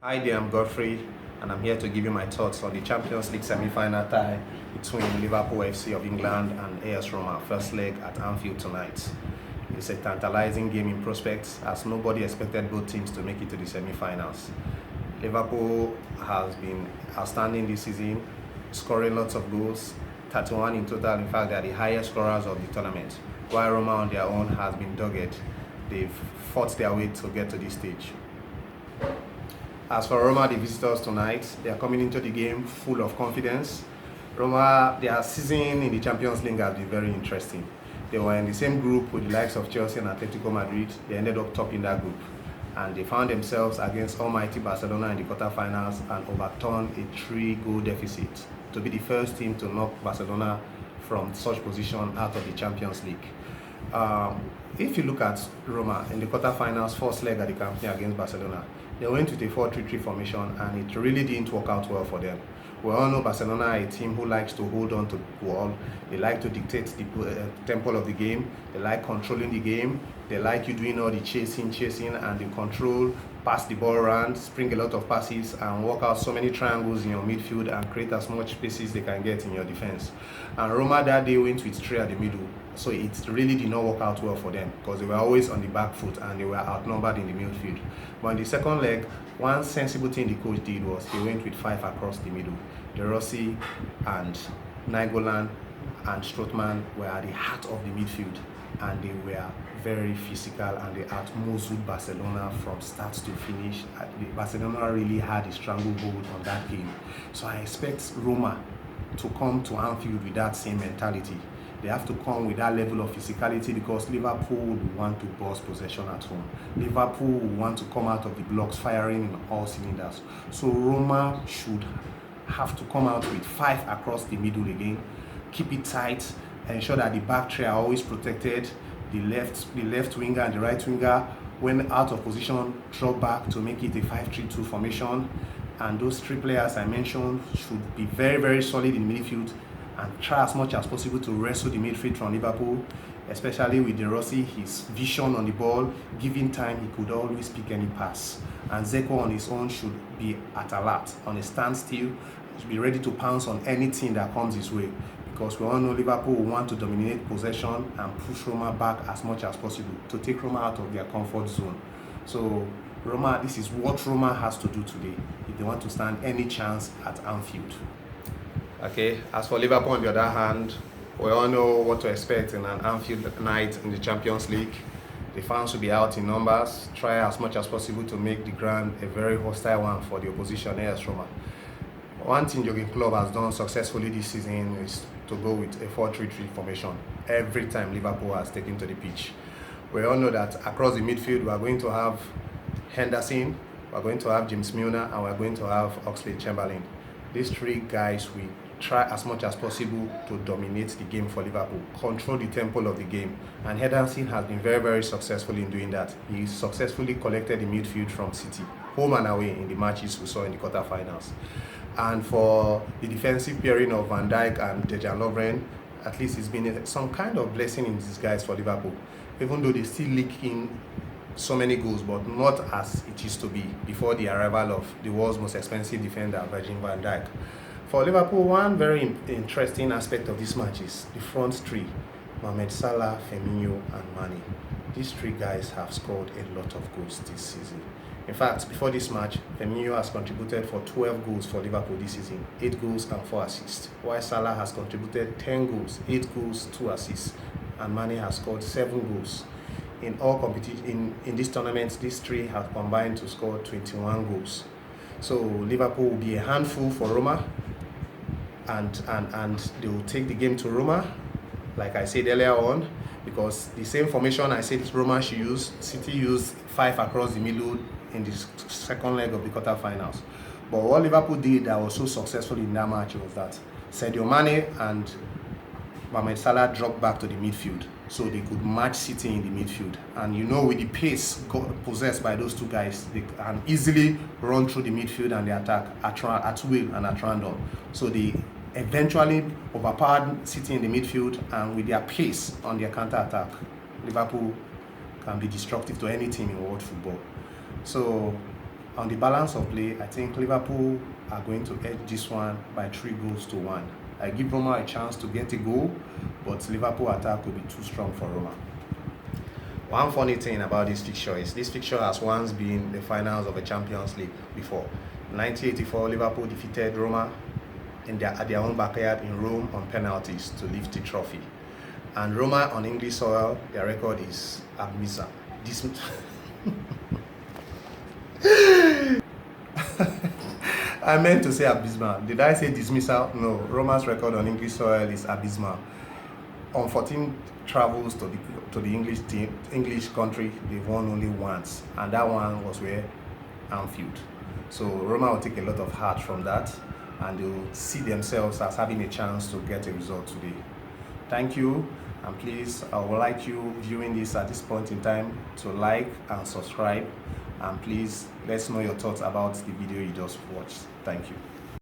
Hi there, I'm Godfrey, and I'm here to give you my thoughts on the Champions League semi-final tie between Liverpool FC of England and AS Roma, first leg at Anfield tonight. It's a tantalizing game in prospects, as nobody expected both teams to make it to the semi-finals. Liverpool has been outstanding this season, scoring lots of goals, 31 in total. In fact, they are the highest scorers of the tournament, while Roma on their own has been dogged. They've fought their way to get to this stage. As for Roma, the visitors tonight, they are coming into the game full of confidence. Roma, their season in the Champions League has been very interesting. They were in the same group with the likes of Chelsea and Atletico Madrid. They ended up topping that group. And they found themselves against almighty Barcelona in the quarterfinals and overturned a 3-goal deficit to be the first team to knock Barcelona from such position out of the Champions League. If you look at Roma in the quarterfinals, first leg at the Camp Nou against Barcelona, they went with a 4-3-3 formation and it really didn't work out well for them. We all know Barcelona are a team who likes to hold on to the ball. They like to dictate the tempo of the game. They like controlling the game. They like you doing all the chasing, and the control, pass the ball around, spring a lot of passes, and work out so many triangles in your midfield and create as much spaces they can get in your defense. And Roma that day went with 3 at the middle. So it really did not work out well for them because they were always on the back foot and they were outnumbered in the midfield. But in the second leg, one sensible thing the coach did was he went with 5 across the middle. De Rossi and Nainggolan and Strootman were at the heart of the midfield and they were very physical and they outmuscled Barcelona from start to finish. Barcelona really had a stranglehold on that game. So I expect Roma to come to Anfield with that same mentality. They have to come with that level of physicality because Liverpool will want to burst possession at home. Liverpool will want to come out of the blocks firing in all cylinders. So Roma should have to come out with 5 across the middle again, keep it tight, ensure that the back three are always protected. The left winger and the right winger, when out of position, drop back to make it a 5-3-2 formation. And those 3 players I mentioned should be very, very solid in midfield and try as much as possible to wrestle the midfield from Liverpool, especially with De Rossi, his vision on the ball. Given time, he could always pick any pass. And Zeko on his own should be at alert, on a standstill, should be ready to pounce on anything that comes his way. Because we all know Liverpool will want to dominate possession and push Roma back as much as possible to take Roma out of their comfort zone. So Roma, this is what Roma has to do today if they want to stand any chance at Anfield. Okay, as for Liverpool on the other hand, we all know what to expect in an Anfield night in the Champions League. The fans will be out in numbers, try as much as possible to make the ground a very hostile one for the opposition, AS Roma. One thing Jurgen Klopp has done successfully this season is to go with a 4-3-3 formation every time Liverpool has taken to the pitch. We all know that across the midfield we are going to have Henderson, we are going to have James Milner, and we are going to have Oxlade-Chamberlain. These 3 guys will try as much as possible to dominate the game for Liverpool, control the tempo of the game, and Henderson has been very, very successful in doing that. He successfully collected the midfield from City, home and away in the matches we saw in the quarterfinals. And for the defensive pairing of Van Dijk and Dejan Lovren, at least it's been some kind of blessing in disguise for Liverpool, even though they still leak in so many goals, but not as it used to be before the arrival of the world's most expensive defender, Virgil van Dijk. For Liverpool, one very interesting aspect of this match is the front 3, Mohamed Salah, Firmino and Mane. These 3 guys have scored a lot of goals this season. In fact, before this match, Firmino has contributed for 12 goals for Liverpool this season, 8 goals and 4 assists, while Salah has contributed 10 goals, 8 goals, 2 assists, and Mane has scored 7 goals. In all competition in this tournament, these 3 have combined to score 21 goals. So Liverpool will be a handful for Roma, and they will take the game to Roma, like I said earlier on, because the same formation I said Roma should use, City used 5 across the middle in the second leg of the quarterfinals. But what Liverpool did that was so successful in that match was that Sadio Mane and Mohamed Salah dropped back to the midfield so they could match City in the midfield. And you know, with the pace possessed by those 2 guys, they can easily run through the midfield and the attack at will and at random. So they eventually overpowered City in the midfield, and with their pace on their counter-attack, Liverpool can be destructive to any team in world football. So On the balance of play, I think Liverpool are going to edge this one by 3-1. I give Roma a chance to get a goal, but Liverpool attack will be too strong for Roma. One funny thing about this fixture is this fixture has once been the finals of a Champions League before. In 1984, Liverpool defeated Roma at their own backyard in Rome on penalties to lift the trophy. And Roma on English soil, their record is abysmal. I meant to say abysmal. Did I say dismissal? No. Roma's record on English soil is abysmal. On 14 travels to the English country, they've won only once, and that one was where Anfield. So Roma will take a lot of heart from that, and they'll see themselves as having a chance to get a result today. Thank you, and please, I would like you viewing this at this point in time to like and subscribe, and please let's know your thoughts about the video you just watched. Thank you.